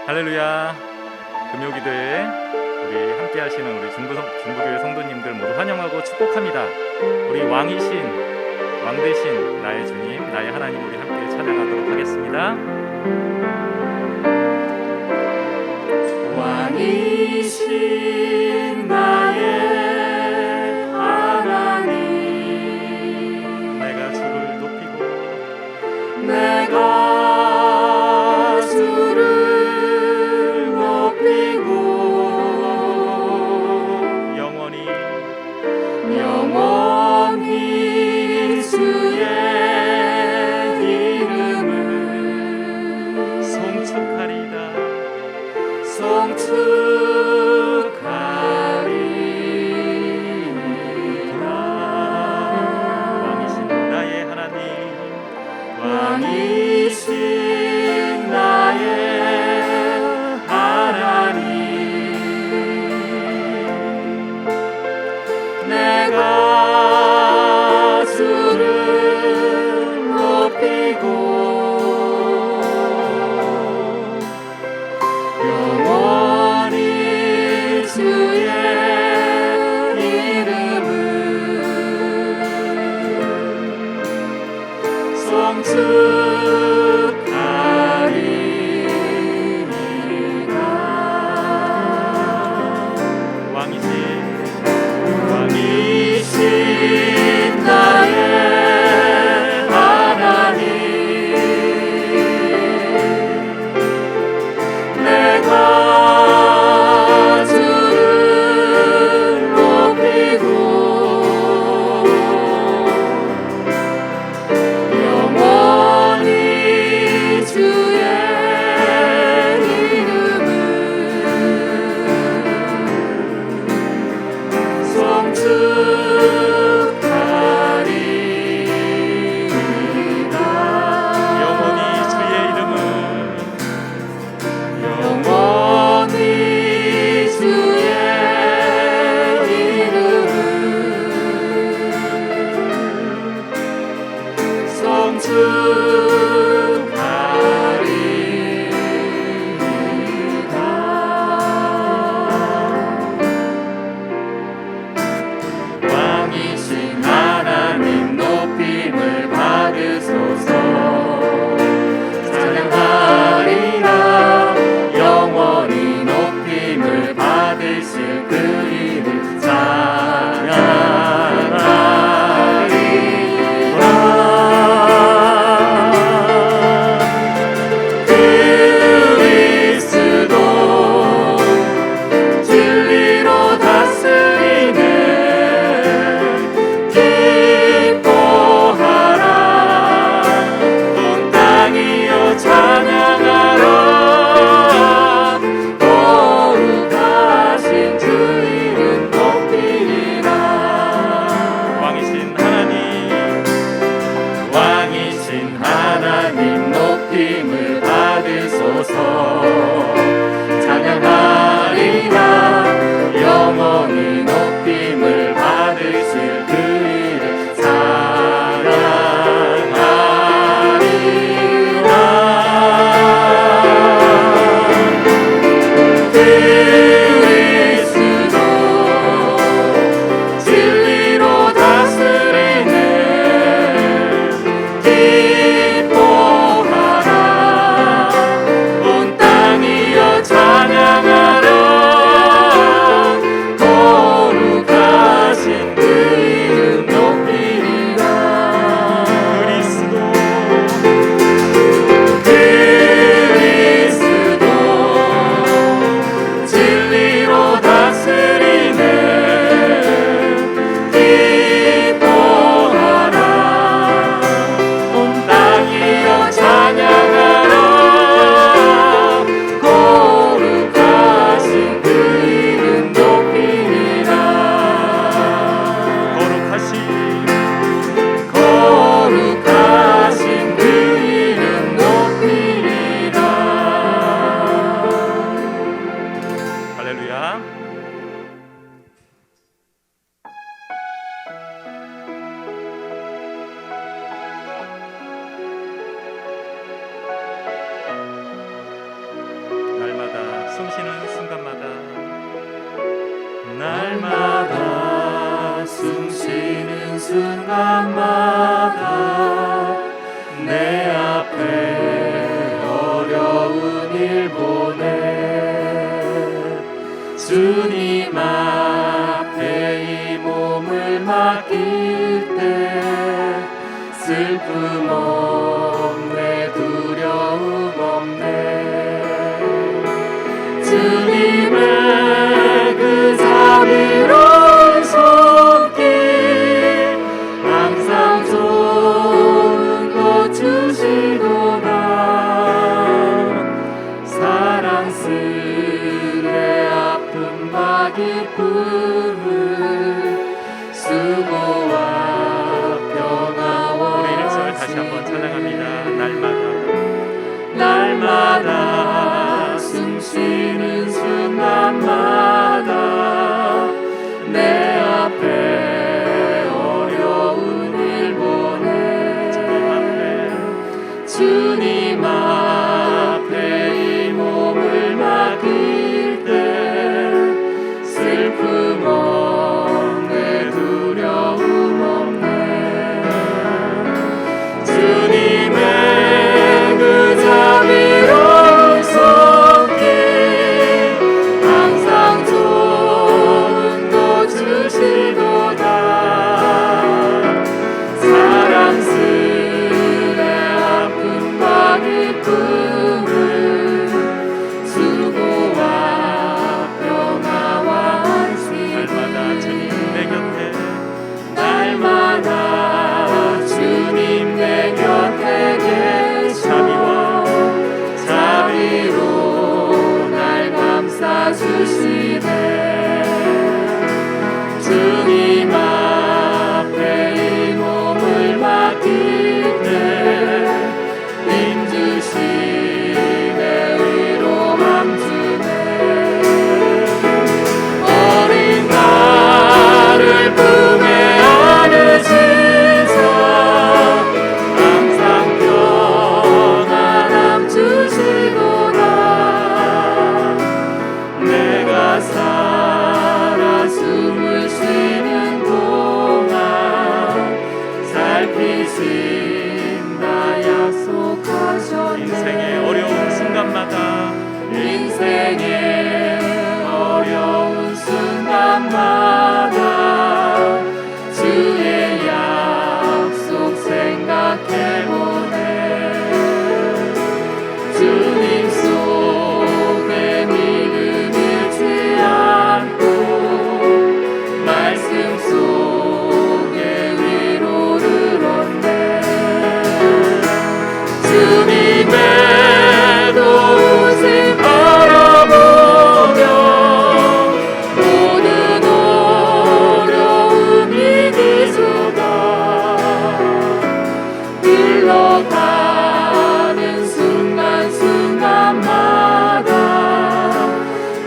할렐루야. 금요기도에 우리 함께 하시는 우리 중부교회 성도님들 모두 환영하고 축복합니다. 우리 왕 대신 나의 주님, 나의 하나님, 우리 함께 찬양하도록 하겠습니다. 왕이신 나의 하나님, 내가 주를 높이고 내가 주를 높이고 영원히 주의 이름을 송축하리이다. 왕이신 나의 하나님, 왕이신 나의 하나님, 내가 주를 높이고 영원히 주의 이름을 송축하리이다. 왕이신 나의 하나님, 내가 주를 높이고 영원히 주의 이름을 송축하리이다. 영원히 주의 이름을 왕이신 하나님 높임을 받으소서. 찬양하리라. 영원히 높임을 받으실 그 이름 찬양하리라. 슬픔 없네 두려움 없네 주님의 그 자비로운 손길 항상 좋은 것 주시도다 사랑스레 아픔과 기쁨을 수고와 다시 한번 찬양합니다. 날마다 숨쉬는 순간마다 내 앞에 어려운 일 보내 주님 앞에 이 몸을 맡길 때 슬픔 없네 두려움 없네 주님의 그 자비로운 손길 항상 좋은 것 주시도다 사랑스레 아픔과 기쁨을 수고와 평화와 안식 날마다 주님 내 곁에 날마다 주님 내 곁에 계셔 자비로 날 감싸주시네 주님 앞에 이 몸을 맡길 때 힘주시네 위로함 주네 어린 나를 품에 안으시사 항상 평안함 주시도다 내가 살아 숨을 쉬는 동안 살피신다 약속하셨네 인생의 어려운 순간마다 인생의 어려운 순간마다 주의 약속 생각해보네 주님 속에 믿음 잃지 않고 말씀 속에 위로를 얻네 주님의 도우심 바라보며 모든 어려움 이기소다 흘러가는 순간순간마다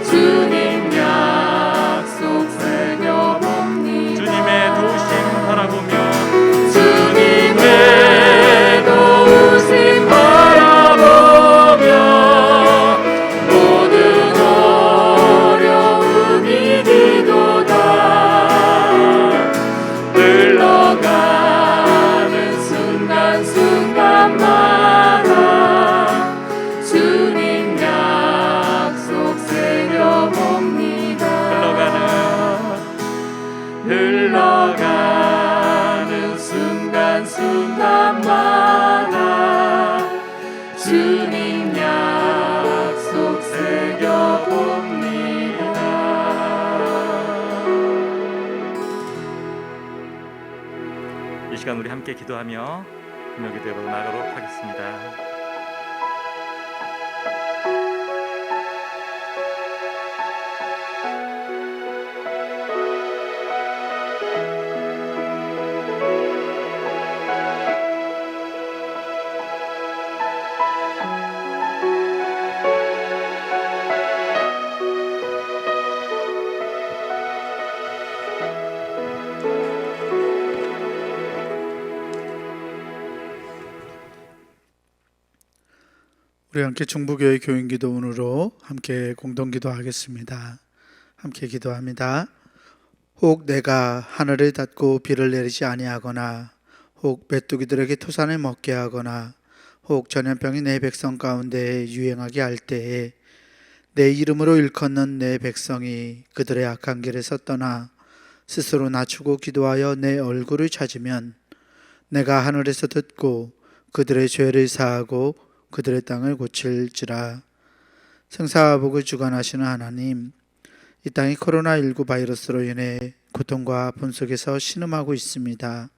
주님 약속 새겨봅니다 주님의 도우심 바라보며 주님의 도우심 바라보며 모든 어려움 이기도다 흘러가는 순간순간마다 주님 약속 새겨봅니다 흘러가는 순간순간마다 주님 약속 새겨봅니다 이 시간 우리 함께 기도하며 금요기도로 나가도록 하겠습니다. 우리 함께 중부교회 교인기도문으로 함께 공동기도하겠습니다. 함께 기도합니다. 혹 내가 하늘을 닫고 비를 내리지 아니하거나 혹 메뚜기들에게 토산을 먹게 하거나 혹 전염병이 내 백성 가운데 유행하게 할 때에 내 이름으로 일컫는 내 백성이 그들의 악한 길에서 떠나 스스로 낮추고 기도하여 내 얼굴을 찾으면 내가 하늘에서 듣고 그들의 죄를 사하고 그들의 땅을 고칠지라. 생사복을 주관하시는 하나님, 이 땅이 코로나19 바이러스로 인해 고통과 아픔 속에서 신음하고 있습니다.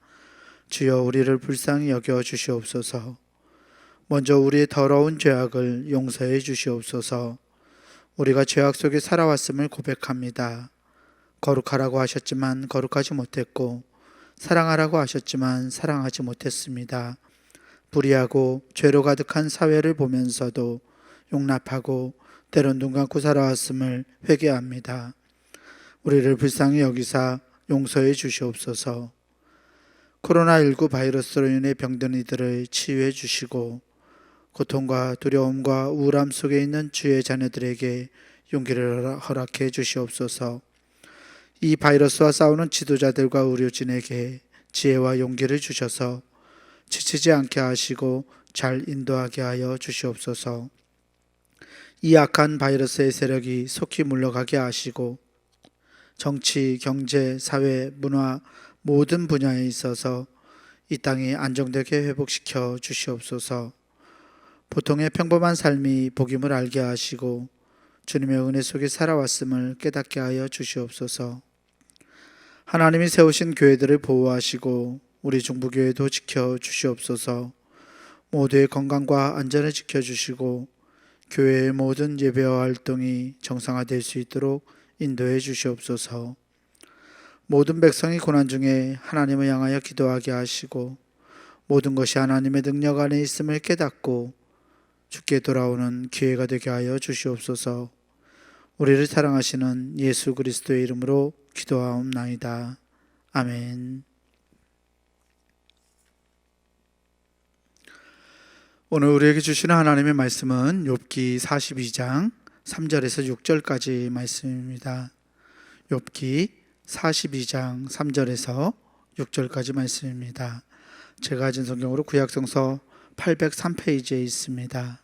주여 우리를 불쌍히 여겨 주시옵소서. 먼저 우리의 더러운 죄악을 용서해 주시옵소서. 우리가 죄악 속에 살아왔음을 고백합니다. 거룩하라고 하셨지만 거룩하지 못했고, 사랑하라고 하셨지만 사랑하지 못했습니다. 불의하고 죄로 가득한 사회를 보면서도 용납하고 때론 눈 감고 살아왔음을 회개합니다. 우리를 불쌍히 여기사 용서해 주시옵소서. 코로나19 바이러스로 인해 병든 이들을 치유해 주시고, 고통과 두려움과 우울함 속에 있는 주의 자녀들에게 용기를 허락해 주시옵소서. 이 바이러스와 싸우는 지도자들과 의료진에게 지혜와 용기를 주셔서 지치지 않게 하시고 잘 인도하게 하여 주시옵소서. 이 악한 바이러스의 세력이 속히 물러가게 하시고 정치, 경제, 사회, 문화 모든 분야에 있어서 이 땅이 안정되게 회복시켜 주시옵소서. 보통의 평범한 삶이 복임을 알게 하시고 주님의 은혜 속에 살아왔음을 깨닫게 하여 주시옵소서. 하나님이 세우신 교회들을 보호하시고 우리 중부교회도 지켜 주시옵소서. 모두의 건강과 안전을 지켜주시고 교회의 모든 예배와 활동이 정상화될 수 있도록 인도해 주시옵소서. 모든 백성이 고난 중에 하나님을 향하여 기도하게 하시고 모든 것이 하나님의 능력 안에 있음을 깨닫고 주께 돌아오는 기회가 되게 하여 주시옵소서. 우리를 사랑하시는 예수 그리스도의 이름으로 기도하옵나이다. 아멘. 오늘 우리에게 주시는 하나님의 말씀은 욥기 42장 3절에서 6절까지 말씀입니다. 욥기 42장 3절에서 6절까지 말씀입니다. 제가 가진 성경으로 구약성서 803페이지에 있습니다.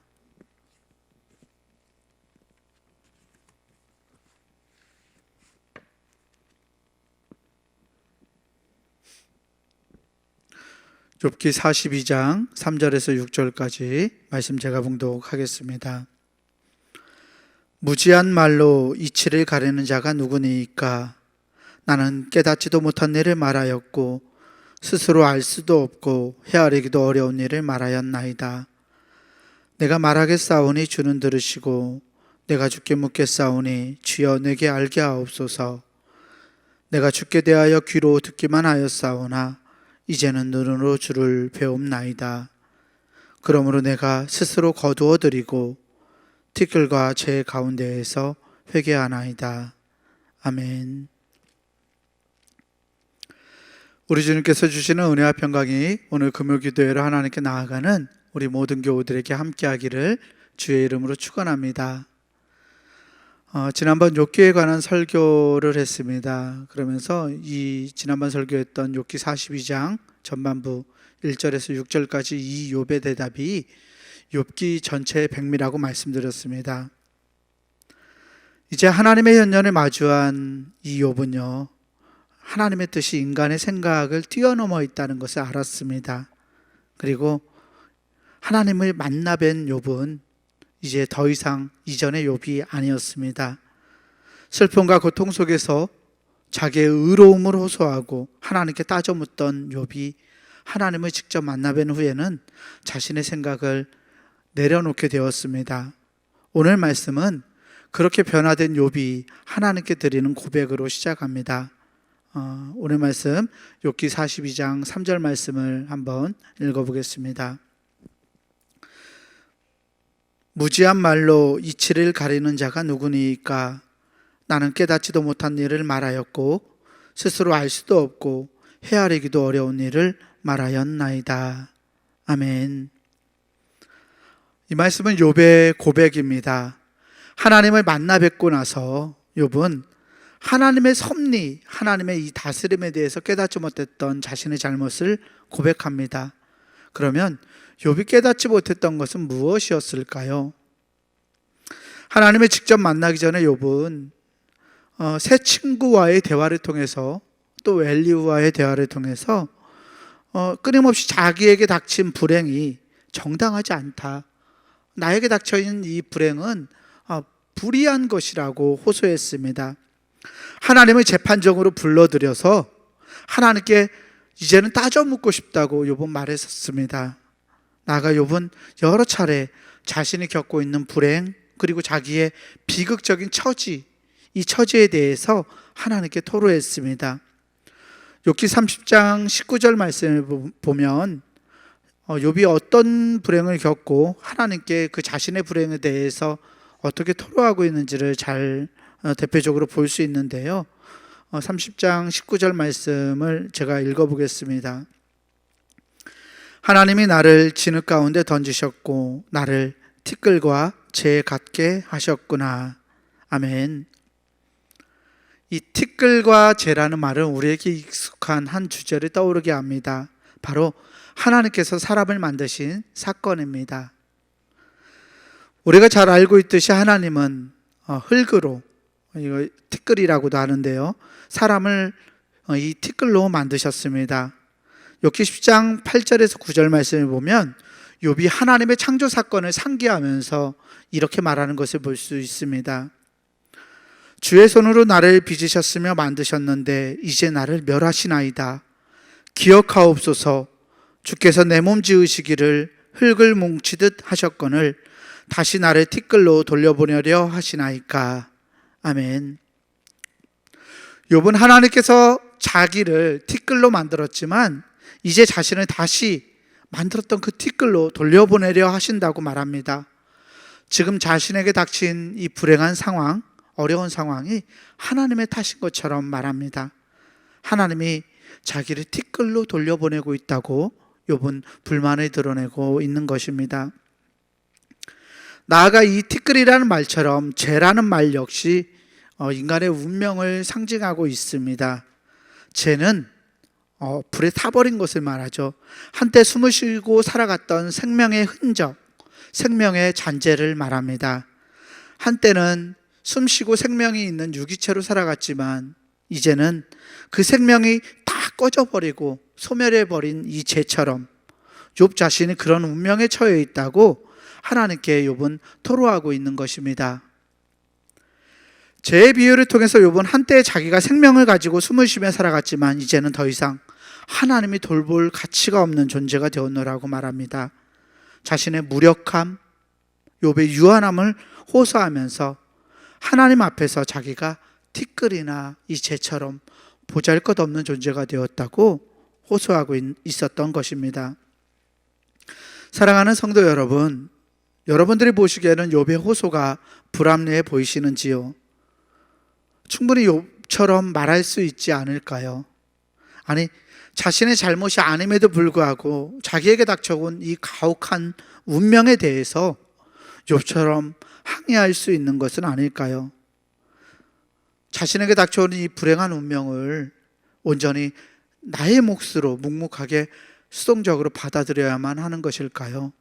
욥기 42장 3절에서 6절까지 말씀 제가 봉독하겠습니다. 무지한 말로 이치를 가리는 자가 누구니이까? 나는 깨닫지도 못한 일을 말하였고 스스로 알 수도 없고 헤아리기도 어려운 일을 말하였나이다. 내가 말하겠사오니 주는 들으시고 내가 주께 묻겠사오니 주여 내게 알게 하옵소서. 내가 주께 대하여 귀로 듣기만 하였사오나 이제는 눈으로 주를 배움나이다. 그러므로 내가 스스로 거두어 드리고 티끌과 제 가운데에서 회개하나이다. 아멘. 우리 주님께서 주시는 은혜와 평강이 오늘 금요기도회로 하나님께 나아가는 우리 모든 교우들에게 함께하기를 주의 이름으로 축원합니다. 지난번 욥기에 관한 설교를 했습니다. 그러면서 이 지난번 설교했던 욥기 42장 전반부 1절에서 6절까지 이 욥의 대답이 욥기 전체의 백미라고 말씀드렸습니다. 이제 하나님의 현년을 마주한 이 욥은요, 하나님의 뜻이 인간의 생각을 뛰어넘어 있다는 것을 알았습니다. 그리고 하나님을 만나 뵌 욥은 이제 더 이상 이전의 욥이 아니었습니다. 슬픔과 고통 속에서 자기의 의로움을 호소하고 하나님께 따져 묻던 욥이 하나님을 직접 만나 뵌 후에는 자신의 생각을 내려놓게 되었습니다. 오늘 말씀은 그렇게 변화된 욥이 하나님께 드리는 고백으로 시작합니다. 오늘 말씀 욥기 42장 3절 말씀을 한번 읽어보겠습니다. 무지한 말로 이치를 가리는 자가 누구니이까? 나는 깨닫지도 못한 일을 말하였고 스스로 알 수도 없고 헤아리기도 어려운 일을 말하였나이다. 아멘. 이 말씀은 욥의 고백입니다. 하나님을 만나 뵙고 나서 욥은 하나님의 섭리, 하나님의 이 다스림에 대해서 깨닫지 못했던 자신의 잘못을 고백합니다. 그러면 욥이 깨닫지 못했던 것은 무엇이었을까요? 하나님을 직접 만나기 전에 욥은 새 친구와의 대화를 통해서 또 엘리후와의 대화를 통해서 끊임없이 자기에게 닥친 불행이 정당하지 않다. 나에게 닥쳐있는 이 불행은 불의한 것이라고 호소했습니다. 하나님을 재판정으로 불러들여서 하나님께 이제는 따져 묻고 싶다고 욥은 말했었습니다. 나아가 욥은 여러 차례 자신이 겪고 있는 불행, 그리고 자기의 비극적인 처지, 이 처지에 대해서 하나님께 토로했습니다. 욥기 30장 19절 말씀을 보면 욥이 어떤 불행을 겪고 하나님께 그 자신의 불행에 대해서 어떻게 토로하고 있는지를 잘 대표적으로 볼 수 있는데요. 30장 19절 말씀을 제가 읽어보겠습니다. 하나님이 나를 진흙 가운데 던지셨고 나를 티끌과 재에 같게 하셨구나. 아멘. 이 티끌과 재라는 말은 우리에게 익숙한 한 주제를 떠오르게 합니다. 바로 하나님께서 사람을 만드신 사건입니다. 우리가 잘 알고 있듯이 하나님은 흙으로, 이거 티끌이라고도 하는데요, 사람을 이 티끌로 만드셨습니다. 욥기 10장 8절에서 9절 말씀을 보면 욥이 하나님의 창조 사건을 상기하면서 이렇게 말하는 것을 볼 수 있습니다. 주의 손으로 나를 빚으셨으며 만드셨는데 이제 나를 멸하시나이다. 기억하옵소서. 주께서 내 몸 지으시기를 흙을 뭉치듯 하셨거늘 다시 나를 티끌로 돌려보내려 하시나이까. 아멘. 욥은 하나님께서 자기를 티끌로 만들었지만 이제 자신을 다시 만들었던 그 티끌로 돌려보내려 하신다고 말합니다. 지금 자신에게 닥친 이 불행한 상황, 어려운 상황이 하나님의 탓인 것처럼 말합니다. 하나님이 자기를 티끌로 돌려보내고 있다고 욥은 불만을 드러내고 있는 것입니다. 나아가 이 티끌이라는 말처럼 재라는 말 역시 인간의 운명을 상징하고 있습니다. 재는 불에 타버린 것을 말하죠. 한때 숨을 쉬고 살아갔던 생명의 흔적, 생명의 잔재를 말합니다. 한때는 숨쉬고 생명이 있는 유기체로 살아갔지만 이제는 그 생명이 다 꺼져버리고 소멸해버린 이 재처럼 욥 자신이 그런 운명에 처해 있다고 하나님께 욥은 토로하고 있는 것입니다. 재의 비유를 통해서 욥은 한때 자기가 생명을 가지고 숨을 쉬며 살아갔지만 이제는 더 이상 하나님이 돌볼 가치가 없는 존재가 되었노라고 말합니다. 자신의 무력함, 욥의 유한함을 호소하면서 하나님 앞에서 자기가 티끌이나 이 재처럼 보잘것없는 존재가 되었다고 호소하고 있었던 것입니다. 사랑하는 성도 여러분, 여러분들이 보시기에는 욥의 호소가 불합리해 보이시는지요? 충분히 욥처럼 말할 수 있지 않을까요? 아니, 자신의 잘못이 아님에도 불구하고 자기에게 닥쳐온 이 가혹한 운명에 대해서 욥처럼 항의할 수 있는 것은 아닐까요? 자신에게 닥쳐온 이 불행한 운명을 온전히 나의 몫으로 묵묵하게 수동적으로 받아들여야만 하는 것일까요?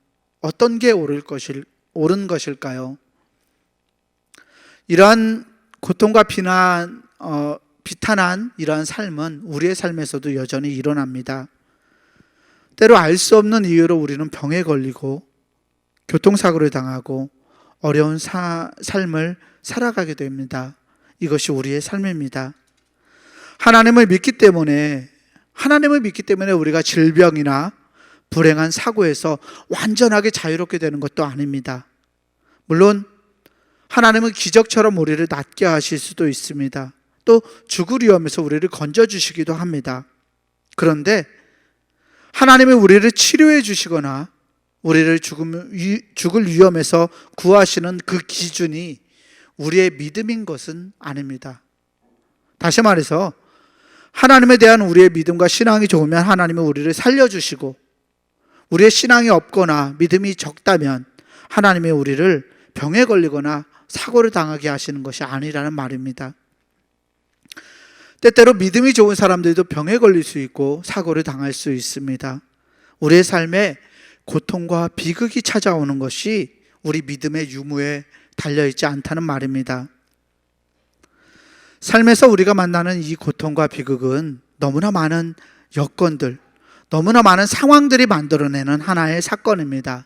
어떤 게 옳은 것일까요? 이러한 고통과 비탄한 이러한 삶은 우리의 삶에서도 여전히 일어납니다. 때로 알 수 없는 이유로 우리는 병에 걸리고 교통사고를 당하고 어려운 삶을 살아가게 됩니다. 이것이 우리의 삶입니다. 하나님을 믿기 때문에 우리가 질병이나 불행한 사고에서 완전하게 자유롭게 되는 것도 아닙니다. 물론 하나님은 기적처럼 우리를 낫게 하실 수도 있습니다. 또 죽을 위험에서 우리를 건져주시기도 합니다. 그런데 하나님이 우리를 치료해 주시거나 우리를 죽을 위험에서 구하시는 그 기준이 우리의 믿음인 것은 아닙니다. 다시 말해서 하나님에 대한 우리의 믿음과 신앙이 좋으면 하나님은 우리를 살려주시고, 우리의 신앙이 없거나 믿음이 적다면 하나님이 우리를 병에 걸리거나 사고를 당하게 하시는 것이 아니라는 말입니다. 때때로 믿음이 좋은 사람들도 병에 걸릴 수 있고 사고를 당할 수 있습니다. 우리의 삶에 고통과 비극이 찾아오는 것이 우리 믿음의 유무에 달려있지 않다는 말입니다. 삶에서 우리가 만나는 이 고통과 비극은 너무나 많은 여건들, 너무나 많은 상황들이 만들어내는 하나의 사건입니다.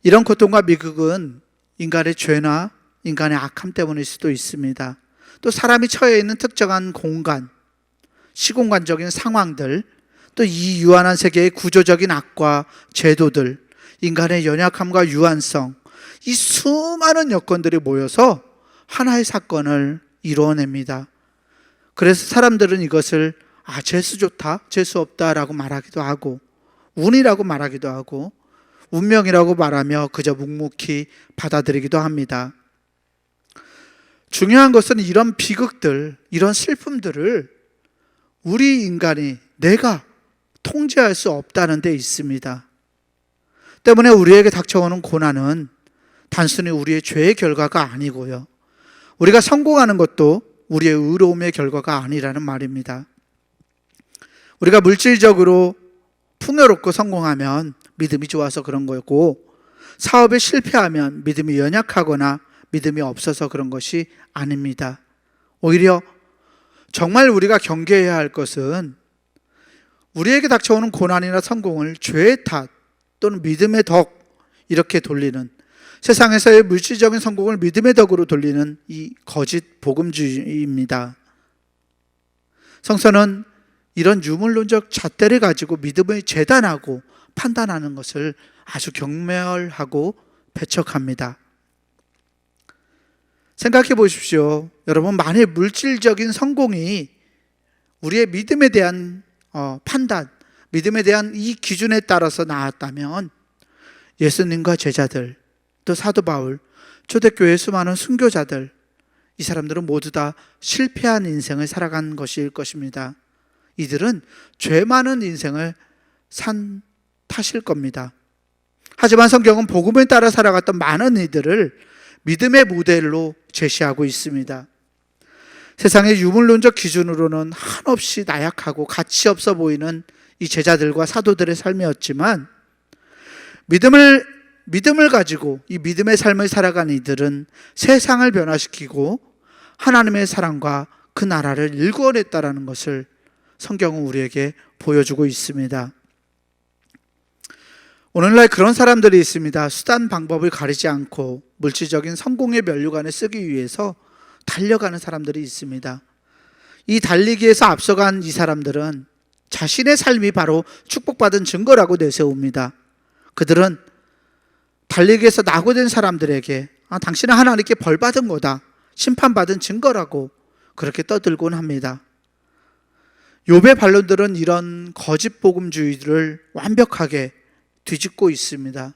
이런 고통과 비극은 인간의 죄나 인간의 악함 때문일 수도 있습니다. 또 사람이 처해 있는 특정한 공간, 시공간적인 상황들, 또 이 유한한 세계의 구조적인 악과 제도들, 인간의 연약함과 유한성, 이 수많은 여건들이 모여서 하나의 사건을 이루어냅니다. 그래서 사람들은 이것을 재수 좋다, 재수 없다라고 말하기도 하고, 운이라고 말하기도 하고, 운명이라고 말하며 그저 묵묵히 받아들이기도 합니다. 중요한 것은 이런 비극들, 이런 슬픔들을 우리 인간이, 내가 통제할 수 없다는 데 있습니다. 때문에 우리에게 닥쳐오는 고난은 단순히 우리의 죄의 결과가 아니고요, 우리가 성공하는 것도 우리의 의로움의 결과가 아니라는 말입니다. 우리가 물질적으로 풍요롭고 성공하면 믿음이 좋아서 그런 거고, 사업에 실패하면 믿음이 연약하거나 믿음이 없어서 그런 것이 아닙니다. 오히려 정말 우리가 경계해야 할 것은 우리에게 닥쳐오는 고난이나 성공을 죄의 탓 또는 믿음의 덕 이렇게 돌리는, 세상에서의 물질적인 성공을 믿음의 덕으로 돌리는 이 거짓 복음주의입니다. 성서는 이런 유물론적 잣대를 가지고 믿음을 재단하고 판단하는 것을 아주 경멸하고 배척합니다. 생각해 보십시오. 여러분, 만일 물질적인 성공이 우리의 믿음에 대한 판단, 믿음에 대한 이 기준에 따라서 나왔다면 예수님과 제자들, 또 사도 바울, 초대교회 수많은 순교자들, 이 사람들은 모두 다 실패한 인생을 살아간 것일 것입니다. 이들은 죄 많은 인생을 산 탓일 겁니다. 하지만 성경은 복음을 따라 살아갔던 많은 이들을 믿음의 모델로 제시하고 있습니다. 세상의 유물론적 기준으로는 한없이 나약하고 가치 없어 보이는 이 제자들과 사도들의 삶이었지만, 믿음을 가지고 이 믿음의 삶을 살아간 이들은 세상을 변화시키고 하나님의 사랑과 그 나라를 일구어냈다라는 것을 성경은 우리에게 보여주고 있습니다. 오늘날 그런 사람들이 있습니다. 수단 방법을 가리지 않고 물질적인 성공의 면류관을 쓰기 위해서 달려가는 사람들이 있습니다. 이 달리기에서 앞서간 이 사람들은 자신의 삶이 바로 축복받은 증거라고 내세웁니다. 그들은 달리기에서 낙오된 사람들에게 당신은 하나님께 벌받은 거다, 심판받은 증거라고 그렇게 떠들곤 합니다. 욥의 반론들은 이런 거짓 복음주의를 완벽하게 뒤집고 있습니다.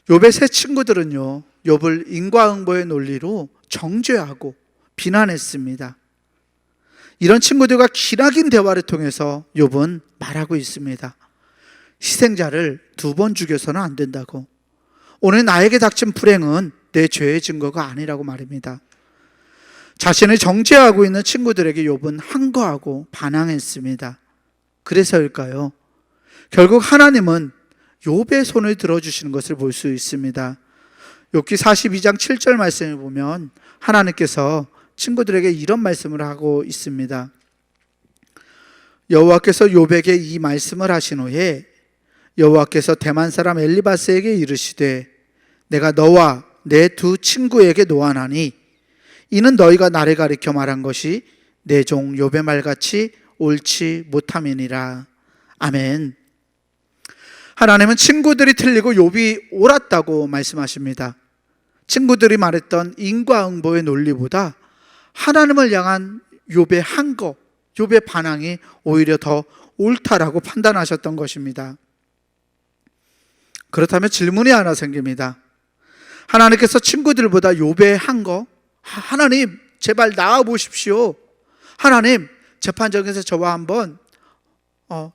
욥의 세 친구들은요, 욥을 인과응보의 논리로 정죄하고 비난했습니다. 이런 친구들과 기나긴 대화를 통해서 욥은 말하고 있습니다. 희생자를 2번 죽여서는 안 된다고, 오늘 나에게 닥친 불행은 내 죄의 증거가 아니라고 말입니다. 자신을 정죄하고 있는 친구들에게 욥은 항거하고 반항했습니다. 그래서일까요? 결국 하나님은 욥의 손을 들어주시는 것을 볼 수 있습니다. 욥기 42장 7절 말씀을 보면 하나님께서 친구들에게 이런 말씀을 하고 있습니다. 여호와께서 욥에게 이 말씀을 하신 후에 여호와께서 대만 사람 엘리바스에게 이르시되, 내가 너와 내 2 친구에게 노하나니 이는 너희가 나를 가리켜 말한 것이 내 종 욥의 말같이 옳지 못함이니라. 아멘. 하나님은 친구들이 틀리고 욥이 옳았다고 말씀하십니다. 친구들이 말했던 인과응보의 논리보다 하나님을 향한 욥의 항거, 욥의 반항이 오히려 더 옳다라고 판단하셨던 것입니다. 그렇다면 질문이 하나 생깁니다. 하나님께서 친구들보다 욥의 항거, 하나님 제발 나와 보십시오, 하나님 재판정에서 저와 한번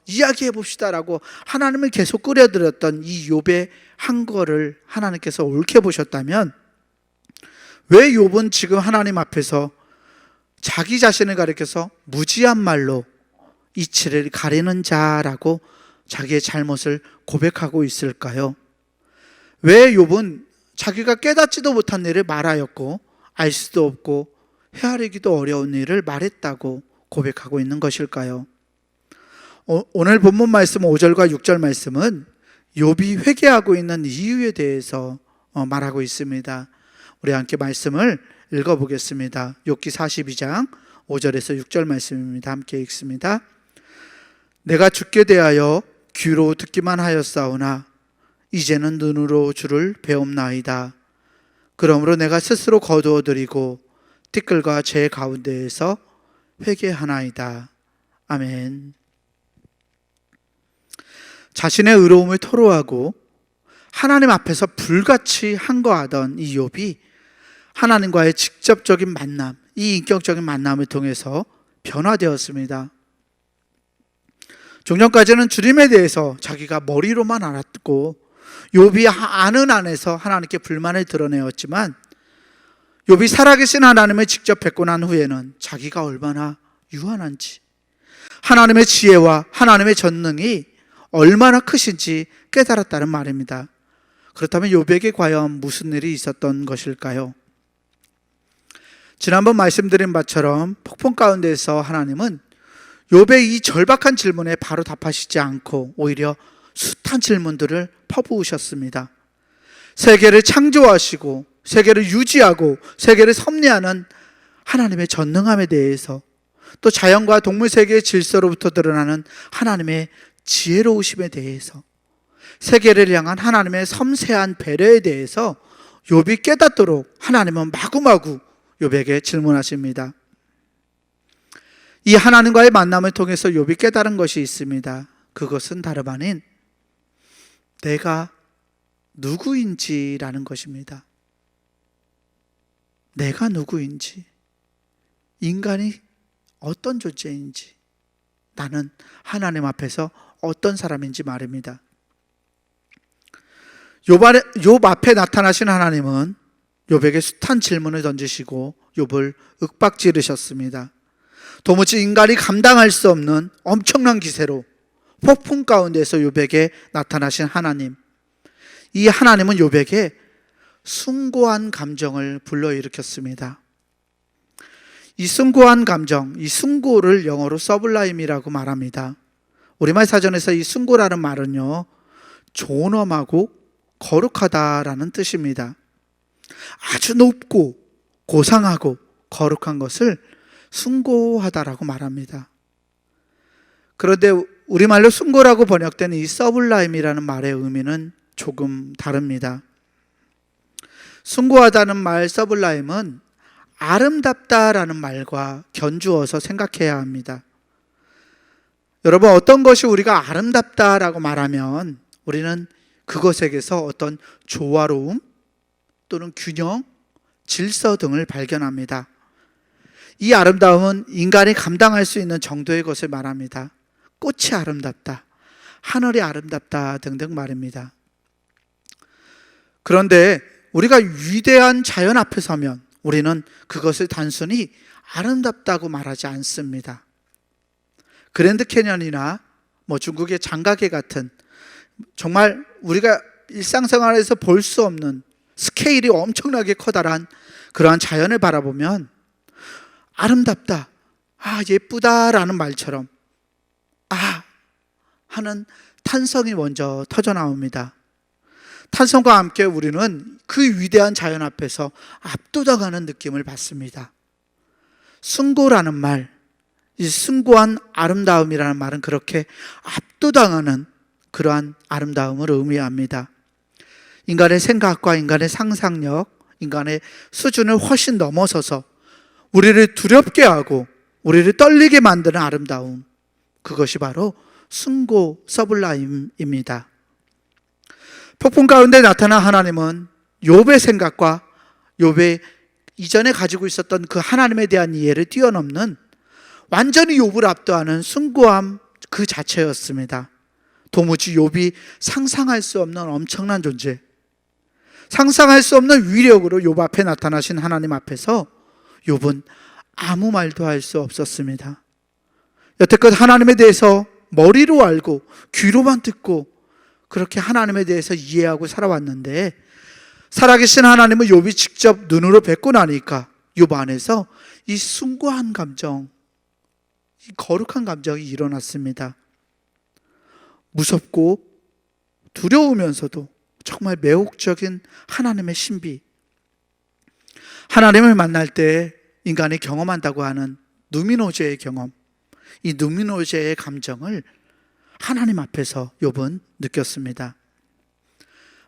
이야기해 봅시다라고 하나님을 계속 끌어들였던 이 욥의 항거를 하나님께서 옳게 보셨다면, 왜 욥은 지금 하나님 앞에서 자기 자신을 가리켜서 무지한 말로 이치를 가리는 자라고 자기의 잘못을 고백하고 있을까요? 왜 욥은 자기가 깨닫지도 못한 일을 말하였고 알 수도 없고 헤아리기도 어려운 일을 말했다고 고백하고 있는 것일까요? 오늘 본문 말씀 5절과 6절 말씀은 욥이 회개하고 있는 이유에 대해서 말하고 있습니다. 우리 함께 말씀을 읽어보겠습니다. 욥기 42장 5절에서 6절 말씀입니다. 함께 읽습니다. 내가 주께 대하여 귀로 듣기만 하였사오나 이제는 눈으로 주를 배움나이다. 그러므로 내가 스스로 거두어드리고 티끌과 제 가운데에서 회개하나이다. 아멘. 자신의 의로움을 토로하고 하나님 앞에서 불같이 항거하던 이 욥이 하나님과의 직접적인 만남, 이 인격적인 만남을 통해서 변화되었습니다. 종전까지는 주님에 대해서 자기가 머리로만 알았고 욥이 아는 안에서 하나님께 불만을 드러내었지만 욥이 살아계신 하나님을 직접 뵙고 난 후에는 자기가 얼마나 유한한지, 하나님의 지혜와 하나님의 전능이 얼마나 크신지 깨달았다는 말입니다. 그렇다면 욥에게 과연 무슨 일이 있었던 것일까요? 지난번 말씀드린 바처럼 폭풍 가운데서 하나님은 욥의 이 절박한 질문에 바로 답하시지 않고 오히려 숱한 질문들을 퍼부으셨습니다. 세계를 창조하시고 세계를 유지하고 세계를 섭리하는 하나님의 전능함에 대해서, 또 자연과 동물 세계의 질서로부터 드러나는 하나님의 지혜로우심에 대해서, 세계를 향한 하나님의 섬세한 배려에 대해서 욥이 깨닫도록 하나님은 마구마구 욥에게 질문하십니다. 이 하나님과의 만남을 통해서 욥이 깨달은 것이 있습니다. 그것은 다름 아닌 내가 누구인지라는 것입니다. 내가 누구인지, 인간이 어떤 존재인지, 나는 하나님 앞에서 어떤 사람인지 말입니다. 욥 앞에 나타나신 하나님은 욥에게 숱한 질문을 던지시고 욥을 윽박지르셨습니다. 도무지 인간이 감당할 수 없는 엄청난 기세로 폭풍 가운데서 욥에게 나타나신 하나님, 이 하나님은 욥에게 숭고한 감정을 불러일으켰습니다. 이 숭고한 감정, 이 숭고를 영어로 서블라임이라고 말합니다. 우리말 사전에서 이 숭고라는 말은요, 존엄하고 거룩하다라는 뜻입니다. 아주 높고 고상하고 거룩한 것을 숭고하다라고 말합니다. 그런데 우리말로 숭고라고 번역된 이 서블라임이라는 말의 의미는 조금 다릅니다. 숭고하다는 말 서블라임은 아름답다라는 말과 견주어서 생각해야 합니다. 여러분, 어떤 것이 우리가 아름답다라고 말하면 우리는 그것에게서 어떤 조화로움 또는 균형, 질서 등을 발견합니다. 이 아름다움은 인간이 감당할 수 있는 정도의 것을 말합니다. 꽃이 아름답다, 하늘이 아름답다 등등 말입니다. 그런데 우리가 위대한 자연 앞에 서면 우리는 그것을 단순히 아름답다고 말하지 않습니다. 그랜드 캐년이나 중국의 장가게 같은 정말 우리가 일상생활에서 볼 수 없는 스케일이 엄청나게 커다란 그러한 자연을 바라보면 아름답다, 예쁘다라는 말처럼 하는 탄성이 먼저 터져 나옵니다. 탄성과 함께 우리는 그 위대한 자연 앞에서 압도당하는 느낌을 받습니다. 숭고라는 말, 이 숭고한 아름다움이라는 말은 그렇게 압도당하는 그러한 아름다움을 의미합니다. 인간의 생각과 인간의 상상력, 인간의 수준을 훨씬 넘어서서 우리를 두렵게 하고 우리를 떨리게 만드는 아름다움, 그것이 바로 숭고 서블라임입니다. 폭풍 가운데 나타난 하나님은 욥의 생각과 욥의 이전에 가지고 있었던 그 하나님에 대한 이해를 뛰어넘는 완전히 욥을 압도하는 숭고함 그 자체였습니다. 도무지 욥이 상상할 수 없는 엄청난 존재, 상상할 수 없는 위력으로 욥 앞에 나타나신 하나님 앞에서 욥은 아무 말도 할 수 없었습니다. 여태껏 하나님에 대해서 머리로 알고 귀로만 듣고 그렇게 하나님에 대해서 이해하고 살아왔는데, 살아계신 하나님은 욥이 직접 눈으로 뵙고 나니까 욥 안에서 이 숭고한 감정, 이 거룩한 감정이 일어났습니다. 무섭고 두려우면서도 정말 매혹적인 하나님의 신비, 하나님을 만날 때 인간이 경험한다고 하는 누미노제의 경험, 이 누미노제의 감정을 하나님 앞에서 욥은 느꼈습니다.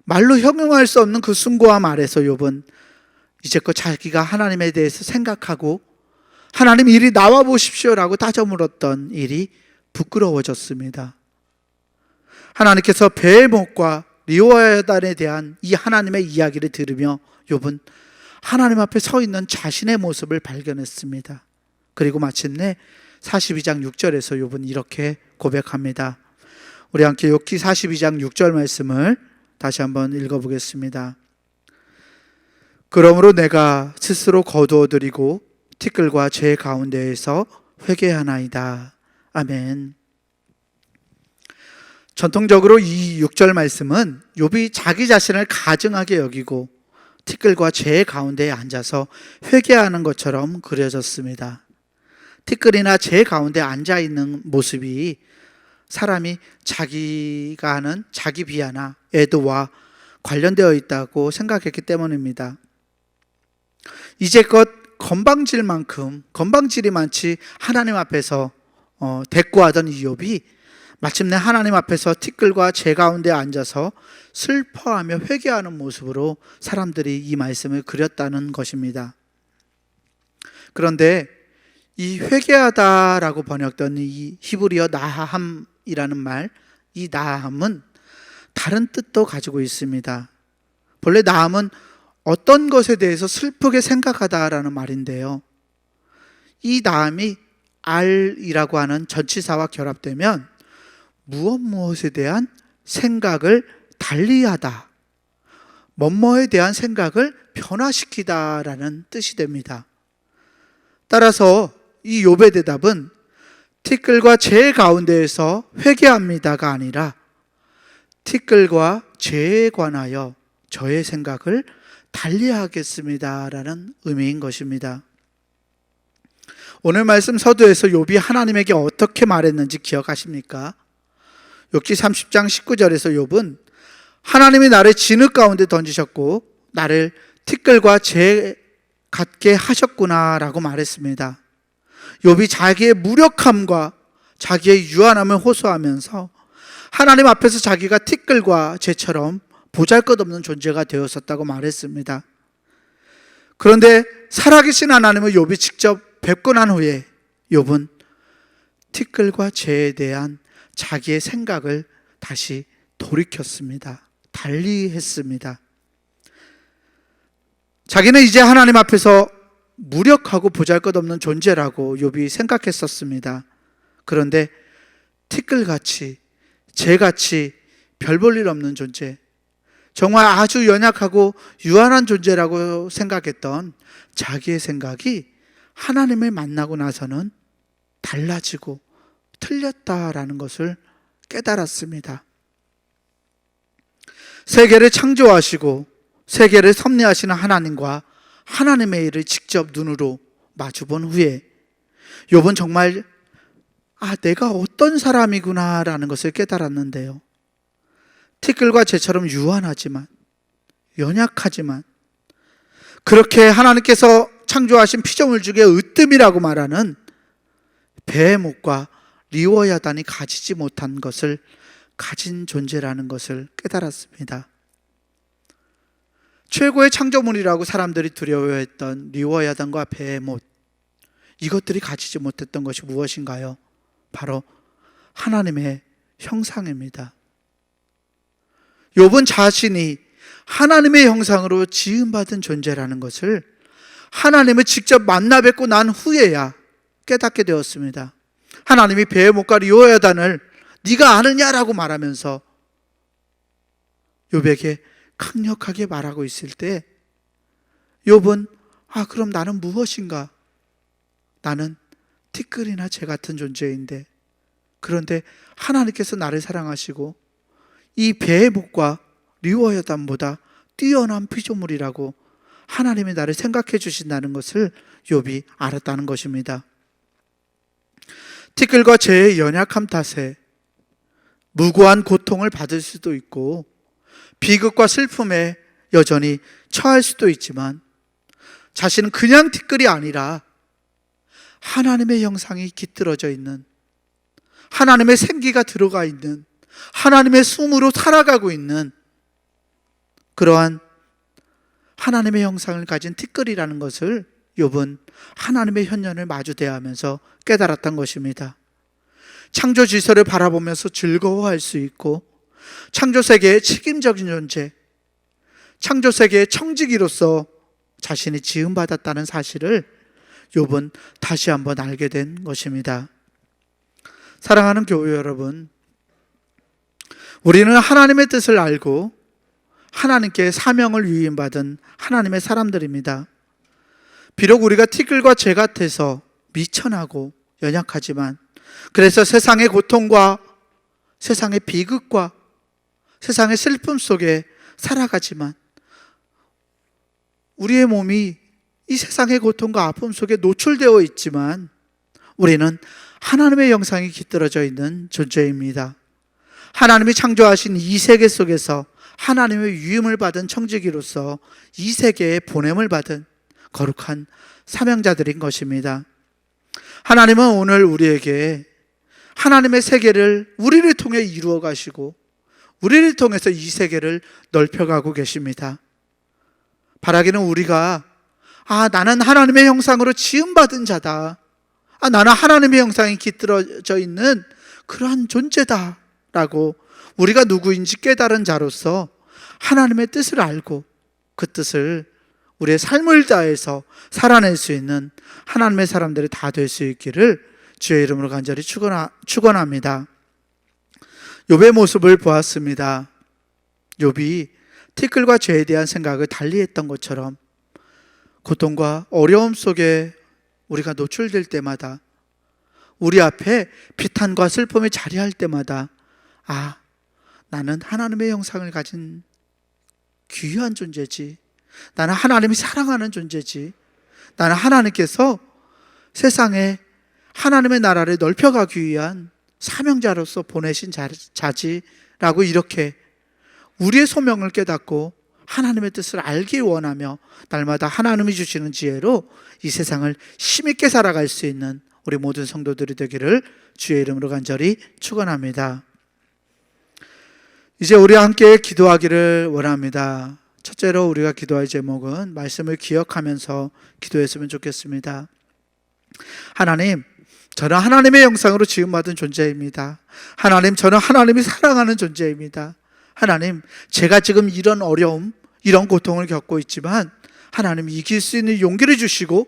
말로 형용할 수 없는 그 숭고함 아래서 욥은 이제껏 자기가 하나님에 대해서 생각하고 하나님 이리 나와 보십시오라고 따져 물었던 일이 부끄러워졌습니다. 하나님께서 베헤못과 리워야단에 대한 이 하나님의 이야기를 들으며 욥은 하나님 앞에 서 있는 자신의 모습을 발견했습니다. 그리고 마침내 42장 6절에서 욥은 이렇게 고백합니다. 우리 함께 욥기 42장 6절 말씀을 다시 한번 읽어보겠습니다. 그러므로 내가 스스로 거두어드리고 티끌과 제 가운데에서 회개하나이다. 아멘. 전통적으로 이 6절 말씀은 욥이 자기 자신을 가증하게 여기고 티끌과 제 가운데에 앉아서 회개하는 것처럼 그려졌습니다. 티끌이나 제 가운데 앉아있는 모습이 사람이 자기가 하는 자기 비하나 애도와 관련되어 있다고 생각했기 때문입니다. 이제껏 건방질이 많지 하나님 앞에서 대꾸하던 이 욥이 마침내 하나님 앞에서 티끌과 재 가운데 앉아서 슬퍼하며 회개하는 모습으로 사람들이 이 말씀을 그렸다는 것입니다. 그런데 이 회개하다라고 번역된 이 히브리어 나함이라는 말, 이 나함은 다른 뜻도 가지고 있습니다. 본래 나함은 어떤 것에 대해서 슬프게 생각하다라는 말인데요, 이 나함이 알이라고 하는 전치사와 결합되면 무엇에 대한 생각을 달리하다, 뭐뭐에 대한 생각을 변화시키다라는 뜻이 됩니다. 따라서 이 욥의 대답은 티끌과 재 가운데에서 회개합니다가 아니라 티끌과 재에 관하여 저의 생각을 달리하겠습니다라는 의미인 것입니다. 오늘 말씀 서두에서 욥이 하나님에게 어떻게 말했는지 기억하십니까? 욥기 30장 19절에서 욥은 하나님이 나를 진흙 가운데 던지셨고 나를 티끌과 재 같게 하셨구나라고 말했습니다. 욥이 자기의 무력함과 자기의 유한함을 호소하면서 하나님 앞에서 자기가 티끌과 재처럼 보잘것없는 존재가 되었었다고 말했습니다. 그런데 살아계신 하나님을 욥이 직접 뵙고 난 후에 욥은 티끌과 재에 대한 자기의 생각을 다시 돌이켰습니다. 달리했습니다. 자기는 이제 하나님 앞에서 무력하고 보잘것없는 존재라고 욥이 생각했었습니다. 그런데 티끌같이, 재같이 별 볼 일 없는 존재, 정말 아주 연약하고 유한한 존재라고 생각했던 자기의 생각이 하나님을 만나고 나서는 달라지고 틀렸다라는 것을 깨달았습니다. 세계를 창조하시고 세계를 섭리하시는 하나님과 하나님의 일을 직접 눈으로 마주본 후에 욥은 정말 내가 어떤 사람이구나라는 것을 깨달았는데요, 티끌과 재처럼 유한하지만 연약하지만 그렇게 하나님께서 창조하신 피조물 중에 으뜸이라고 말하는 베헤못과 리워야단이 가지지 못한 것을 가진 존재라는 것을 깨달았습니다. 최고의 창조물이라고 사람들이 두려워했던 리워야단과 베헤못, 이것들이 가지지 못했던 것이 무엇인가요? 바로 하나님의 형상입니다. 욥은 자신이 하나님의 형상으로 지음받은 존재라는 것을 하나님을 직접 만나 뵙고 난 후에야 깨닫게 되었습니다. 하나님이 베헤못과 리워야단을 네가 아느냐라고 말하면서 욥에게 강력하게 말하고 있을 때 욥은 그럼 나는 무엇인가? 나는 티끌이나 재 같은 존재인데, 그런데 하나님께서 나를 사랑하시고 이 베헤못과 리워야단보다 뛰어난 피조물이라고 하나님이 나를 생각해 주신다는 것을 욥이 알았다는 것입니다. 티끌과 재의 연약함 탓에 무고한 고통을 받을 수도 있고 비극과 슬픔에 여전히 처할 수도 있지만 자신은 그냥 티끌이 아니라 하나님의 형상이 깃들어져 있는, 하나님의 생기가 들어가 있는, 하나님의 숨으로 살아가고 있는 그러한 하나님의 형상을 가진 티끌이라는 것을 욥은 하나님의 현년을 마주 대하면서 깨달았던 것입니다. 창조 질서를 바라보면서 즐거워할 수 있고 창조 세계의 책임적인 존재, 창조 세계의 청지기로서 자신이 지음받았다는 사실을 욥은 다시 한번 알게 된 것입니다. 사랑하는 교회 여러분, 우리는 하나님의 뜻을 알고 하나님께 사명을 위임받은 하나님의 사람들입니다. 비록 우리가 티끌과 재 같아서 미천하고 연약하지만, 그래서 세상의 고통과 세상의 비극과 세상의 슬픔 속에 살아가지만, 우리의 몸이 이 세상의 고통과 아픔 속에 노출되어 있지만 우리는 하나님의 영상이 깃들어져 있는 존재입니다. 하나님이 창조하신 이 세계 속에서 하나님의 위임을 받은 청지기로서 이 세계에 보냄을 받은 거룩한 사명자들인 것입니다. 하나님은 오늘 우리에게 하나님의 세계를 우리를 통해 이루어 가시고 우리를 통해서 이 세계를 넓혀가고 계십니다. 바라기는 우리가 나는 하나님의 형상으로 지음받은 자다, 나는 하나님의 형상이 깃들어져 있는 그러한 존재다 라고 우리가 누구인지 깨달은 자로서 하나님의 뜻을 알고 그 뜻을 우리의 삶을 다해서 살아낼 수 있는 하나님의 사람들이 다 될 수 있기를 주의 이름으로 간절히 축원합니다. 욥의 모습을 보았습니다. 욥이 티끌과 죄에 대한 생각을 달리했던 것처럼 고통과 어려움 속에 우리가 노출될 때마다, 우리 앞에 비탄과 슬픔이 자리할 때마다 나는 하나님의 형상을 가진 귀한 존재지, 나는 하나님이 사랑하는 존재지, 나는 하나님께서 세상에 하나님의 나라를 넓혀가기 위한 사명자로서 보내신 자지라고 이렇게 우리의 소명을 깨닫고 하나님의 뜻을 알기 원하며 날마다 하나님이 주시는 지혜로 이 세상을 힘있게 살아갈 수 있는 우리 모든 성도들이 되기를 주의 이름으로 간절히 축원합니다. 이제 우리 함께 기도하기를 원합니다. 첫째로 우리가 기도할 제목은 말씀을 기억하면서 기도했으면 좋겠습니다. 하나님, 저는 하나님의 형상으로 지음받은 존재입니다. 하나님, 저는 하나님이 사랑하는 존재입니다. 하나님, 제가 지금 이런 어려움, 이런 고통을 겪고 있지만 하나님 이길 수 있는 용기를 주시고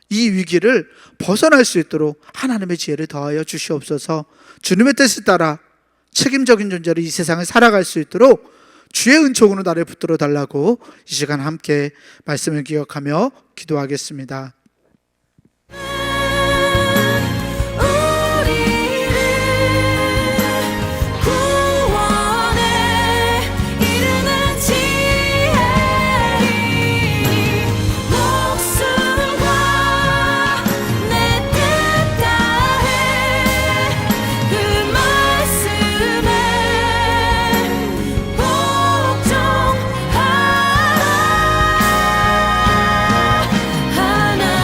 이 위기를 벗어날 수 있도록 하나님의 지혜를 더하여 주시옵소서. 주님의 뜻을 따라 책임적인 존재로 이 세상을 살아갈 수 있도록 주의 은총으로 나를 붙들어 달라고 이 시간 함께 말씀을 기억하며 기도하겠습니다. 하나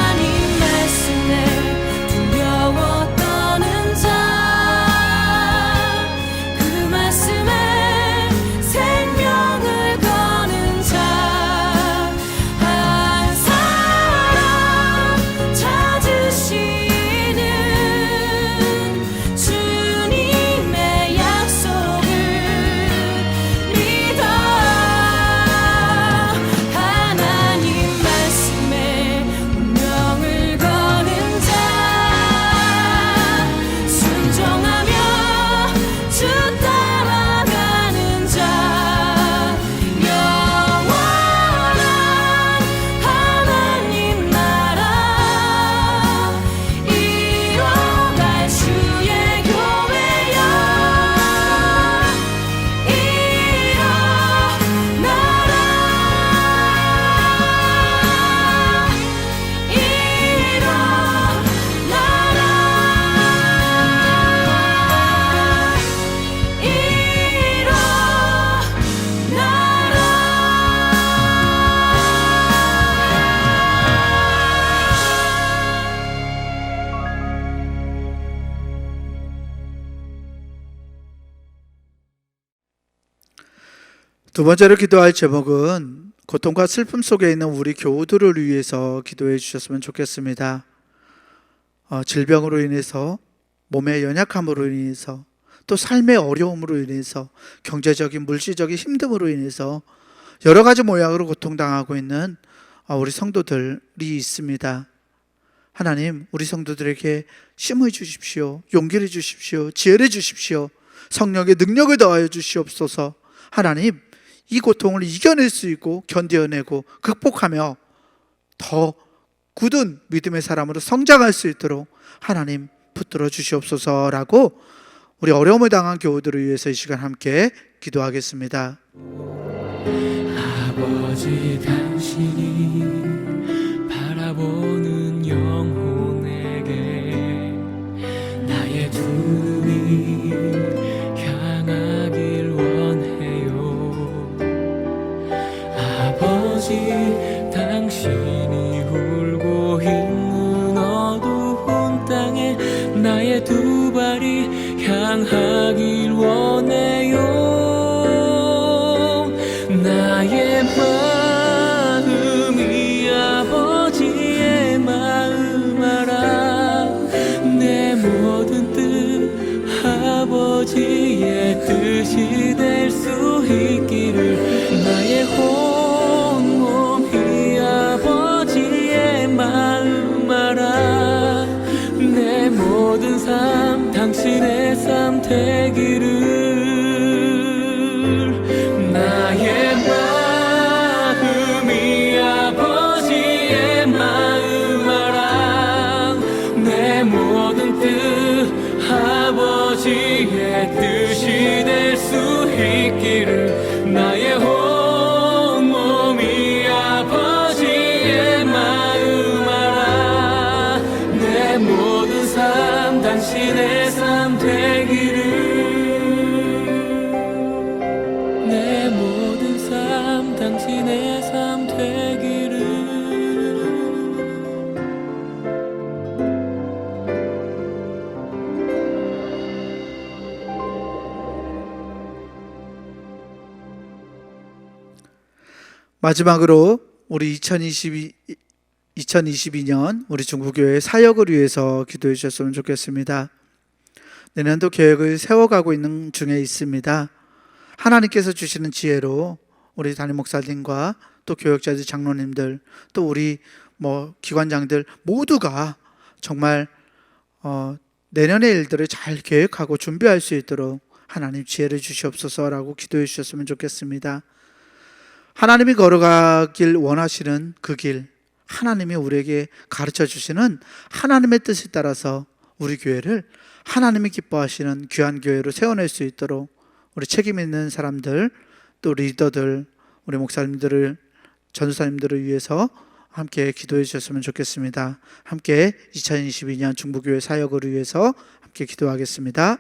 두 번째로 기도할 제목은 고통과 슬픔 속에 있는 우리 교우들을 위해서 기도해 주셨으면 좋겠습니다. 질병으로 인해서, 몸의 연약함으로 인해서, 또 삶의 어려움으로 인해서, 경제적인 물질적인 힘듦으로 인해서 여러 가지 모양으로 고통당하고 있는 우리 성도들이 있습니다. 하나님, 우리 성도들에게 힘을 주십시오. 용기를 주십시오. 지혜를 주십시오. 성령의 능력을 더하여 주시옵소서. 하나님, 이 고통을 이겨낼 수 있고 견뎌내고 극복하며 더 굳은 믿음의 사람으로 성장할 수 있도록 하나님 붙들어 주시옵소서라고 우리 어려움을 당한 교우들을 위해서 이 시간 함께 기도하겠습니다. 아버지, 당신이 바라보는 영혼에게 나의 두 눈이 향하길 원해요. 아버지, 당신이 울고 있는 어두운 땅에 나의 두 발이 향하길 원해요. 나의 마음이 아버지의 마음 알아. 내 모든 뜻 아버지의 뜻이 될 수 있기를. 나의 온몸이 아버지의 마음 알아. 내 모든 삶 당신의 삶 되기를. 나의 마음이 아버지의 마음 알아. 내 모든 뜻 아버지의 뜻이 될 수 있기를. 나의 온몸이 아버지의 마음 알아. 내 모든 삶 당신의 삶 되기를. 내 모든 삶 당신의 삶 되기를. 마지막으로 우리 2022년 우리 중부교회 사역을 위해서 기도해 주셨으면 좋겠습니다. 내년도 계획을 세워가고 있는 중에 있습니다. 하나님께서 주시는 지혜로 우리 담임 목사님과 또 교역자들, 장로님들, 또 우리 기관장들 모두가 정말 내년의 일들을 잘 계획하고 준비할 수 있도록 하나님 지혜를 주시옵소서라고 기도해 주셨으면 좋겠습니다. 하나님이 걸어가길 원하시는 그 길, 하나님이 우리에게 가르쳐 주시는 하나님의 뜻에 따라서 우리 교회를 하나님이 기뻐하시는 귀한 교회로 세워낼 수 있도록 우리 책임 있는 사람들, 또 리더들, 우리 목사님들을, 전도사님들을 위해서 함께 기도해 주셨으면 좋겠습니다. 함께 2022년 중부교회 사역을 위해서 함께 기도하겠습니다.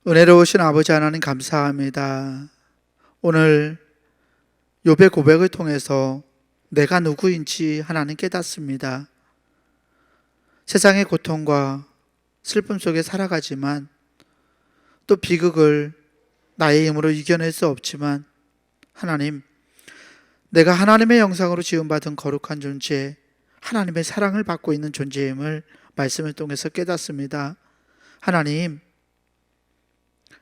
은혜로우신 아버지 하나님 감사합니다. 오늘 욥의 고백을 통해서 내가 누구인지 하나님 깨닫습니다. 세상의 고통과 슬픔 속에 살아가지만 또 비극을 나의 힘으로 이겨낼 수 없지만 하나님, 내가 하나님의 영상으로 지음받은 거룩한 존재, 하나님의 사랑을 받고 있는 존재임을 말씀을 통해서 깨닫습니다. 하나님,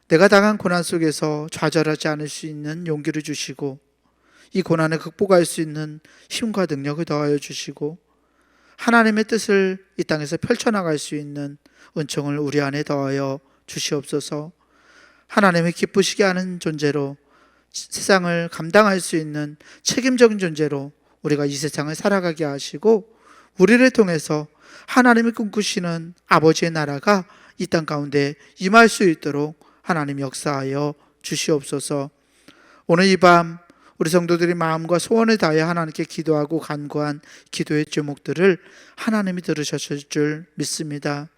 내가 당한 고난 속에서 좌절하지 않을 수 있는 용기를 주시고 이 고난을 극복할 수 있는 힘과 능력을 더하여 주시고 하나님의 뜻을 이 땅에서 펼쳐나갈 수 있는 은총을 우리 안에 더하여 주시옵소서. 하나님의 기쁘시게 하는 존재로 세상을 감당할 수 있는 책임적인 존재로 우리가 이 세상을 살아가게 하시고 우리를 통해서 하나님이 꿈꾸시는 아버지의 나라가 이 땅 가운데 임할 수 있도록 하나님 역사하여 주시옵소서. 오늘 이 밤 우리 성도들이 마음과 소원을 다하여 하나님께 기도하고 간구한 기도의 제목들을 하나님이 들으셨을 줄 믿습니다.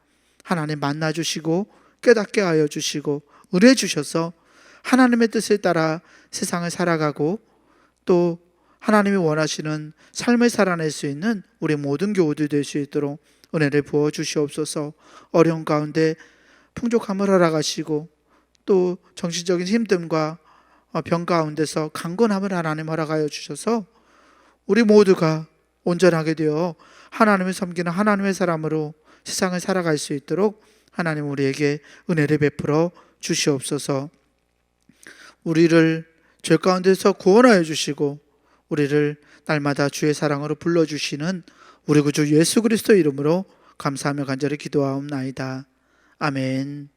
하나님 만나주시고 깨닫게 하여 주시고 은혜 주셔서 하나님의 뜻을 따라 세상을 살아가고 또 하나님이 원하시는 삶을 살아낼 수 있는 우리 모든 교우들 될 수 있도록 은혜를 부어 주시옵소서. 어려운 가운데 풍족함을 허락하시고 또 정신적인 힘듦과 병 가운데서 강건함을 하나님 허락하여 주셔서 우리 모두가 온전하게 되어 하나님을 섬기는 하나님의 사람으로 세상을 살아갈 수 있도록 하나님 우리에게 은혜를 베풀어 주시옵소서. 우리를 죄 가운데서 구원하여 주시고 우리를 날마다 주의 사랑으로 불러주시는 우리 구주 예수 그리스도 이름으로 감사하며 간절히 기도하옵나이다. 아멘.